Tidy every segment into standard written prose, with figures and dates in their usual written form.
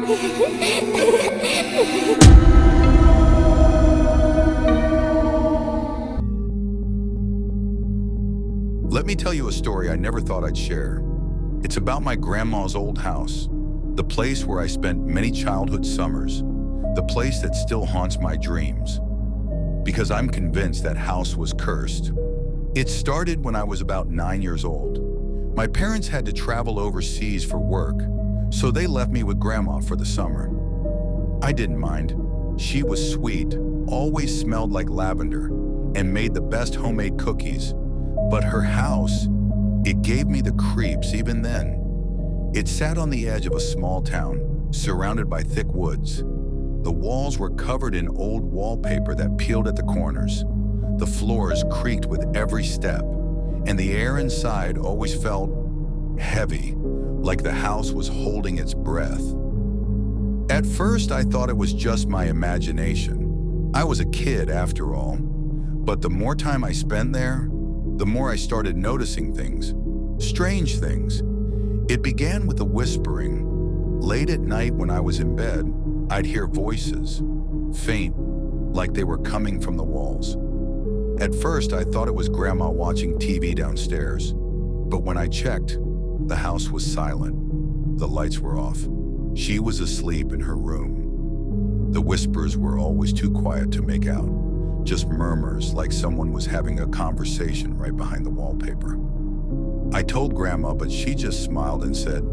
Let me tell you a story I never thought I'd share. It's about my grandma's old house, the place where I spent many childhood summers, the place that still haunts my dreams. Because I'm convinced that house was cursed. It started when I was about 9 years old. My parents had to travel overseas for work, so they left me with Grandma for the summer. I didn't mind. She was sweet, always smelled like lavender, and made the best homemade cookies. But her house, it gave me the creeps even then. It sat on the edge of a small town, surrounded by thick woods. The walls were covered in old wallpaper that peeled at the corners. The floors creaked with every step, and the air inside always felt heavy, like the house was holding its breath. At first, I thought it was just my imagination. I was a kid after all. But the more time I spent there, the more I started noticing things, strange things. It began with a whispering. Late at night when I was in bed, I'd hear voices, faint, like they were coming from the walls. At first, I thought it was Grandma watching TV downstairs. But when I checked, the house was silent. The lights were off. She was asleep in her room. The whispers were always too quiet to make out, just murmurs like someone was having a conversation right behind the wallpaper. I told Grandma, but she just smiled and said,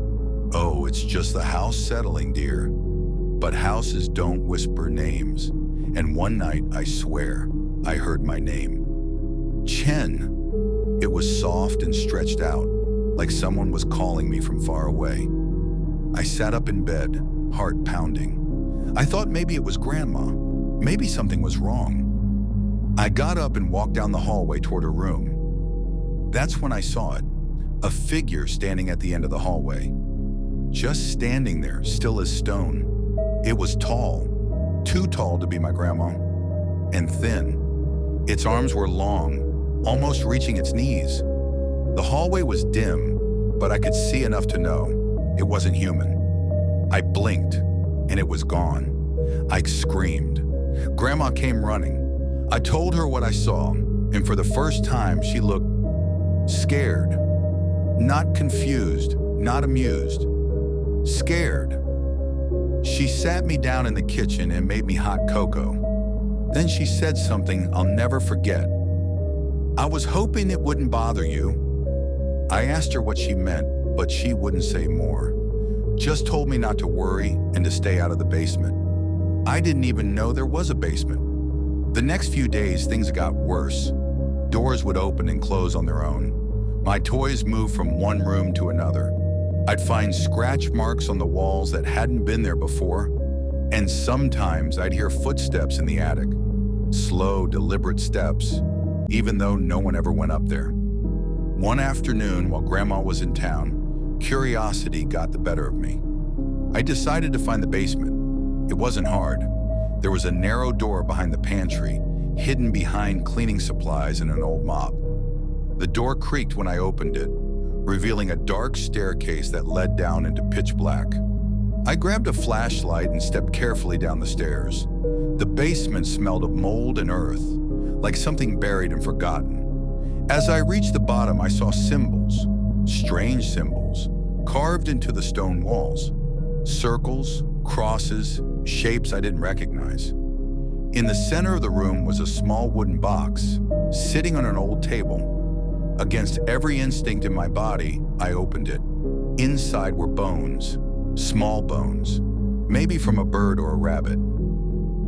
"Oh, it's just the house settling, dear." But houses don't whisper names. And one night, I swear, I heard my name. Chen. It was soft and stretched out, like someone was calling me from far away. I sat up in bed, heart pounding. I thought maybe it was Grandma. Maybe something was wrong. I got up and walked down the hallway toward her room. That's when I saw it, a figure standing at the end of the hallway. Just standing there, still as stone. It was tall, too tall to be my grandma, and thin. Its arms were long, almost reaching its knees. The hallway was dim, but I could see enough to know it wasn't human. I blinked, and it was gone. I screamed. Grandma came running. I told her what I saw, and for the first time, she looked scared. Not confused, not amused. Scared. She sat me down in the kitchen and made me hot cocoa. Then she said something I'll never forget. "I was hoping it wouldn't bother you." I asked her what she meant, but she wouldn't say more. Just told me not to worry and to stay out of the basement. I didn't even know there was a basement. The next few days, things got worse. Doors would open and close on their own. My toys moved from one room to another. I'd find scratch marks on the walls that hadn't been there before, and sometimes I'd hear footsteps in the attic. Slow, deliberate steps, even though no one ever went up there. One afternoon, while Grandma was in town, curiosity got the better of me. I decided to find the basement. It wasn't hard. There was a narrow door behind the pantry, hidden behind cleaning supplies and an old mop. The door creaked when I opened it, revealing a dark staircase that led down into pitch black. I grabbed a flashlight and stepped carefully down the stairs. The basement smelled of mold and earth, like something buried and forgotten. As I reached the bottom, I saw symbols, strange symbols, carved into the stone walls. Circles, crosses, shapes I didn't recognize. In the center of the room was a small wooden box, sitting on an old table. Against every instinct in my body, I opened it. Inside were bones, small bones, maybe from a bird or a rabbit.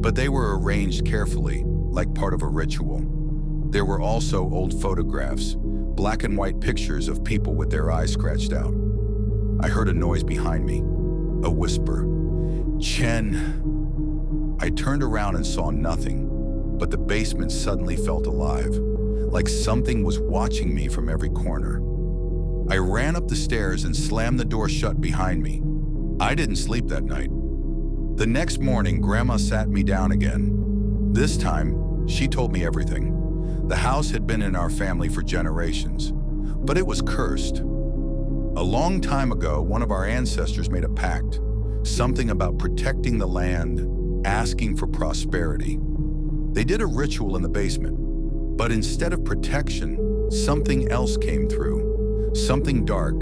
But they were arranged carefully, like part of a ritual. There were also old photographs, black and white pictures of people with their eyes scratched out. I heard a noise behind me, a whisper. "Chen." I turned around and saw nothing, but the basement suddenly felt alive, like something was watching me from every corner. I ran up the stairs and slammed the door shut behind me. I didn't sleep that night. The next morning, Grandma sat me down again. This time, she told me everything. The house had been in our family for generations, but it was cursed. A long time ago, one of our ancestors made a pact. Something about protecting the land, asking for prosperity. They did a ritual in the basement, but instead of protection, something else came through. Something dark,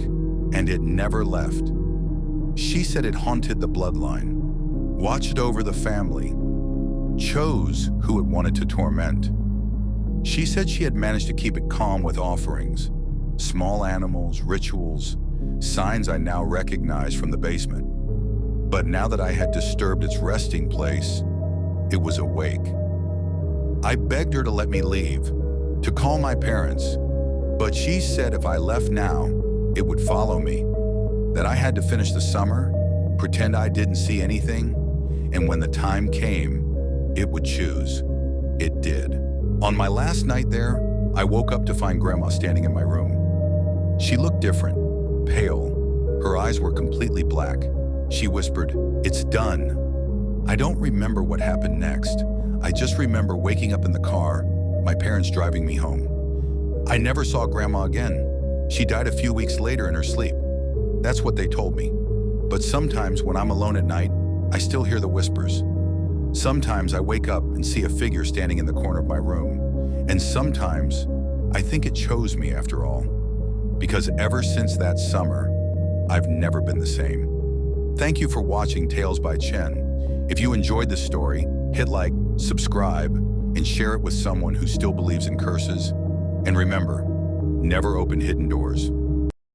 and it never left. She said it haunted the bloodline, watched over the family, chose who it wanted to torment. She said she had managed to keep it calm with offerings, small animals, rituals, signs I now recognize from the basement. But now that I had disturbed its resting place, it was awake. I begged her to let me leave, to call my parents, but she said if I left now, it would follow me, that I had to finish the summer, pretend I didn't see anything, and when the time came, it would choose. It did. On my last night there, I woke up to find Grandma standing in my room. She looked different, pale. Her eyes were completely black. She whispered, "It's done." I don't remember what happened next. I just remember waking up in the car, my parents driving me home. I never saw Grandma again. She died a few weeks later in her sleep. That's what they told me. But sometimes when I'm alone at night, I still hear the whispers. Sometimes I wake up and see a figure standing in the corner of my room. And sometimes I think it chose me after all. Because ever since that summer, I've never been the same. Thank you for watching Tales by Chen. If you enjoyed this story, hit like, subscribe, and share it with someone who still believes in curses. And remember, never open hidden doors.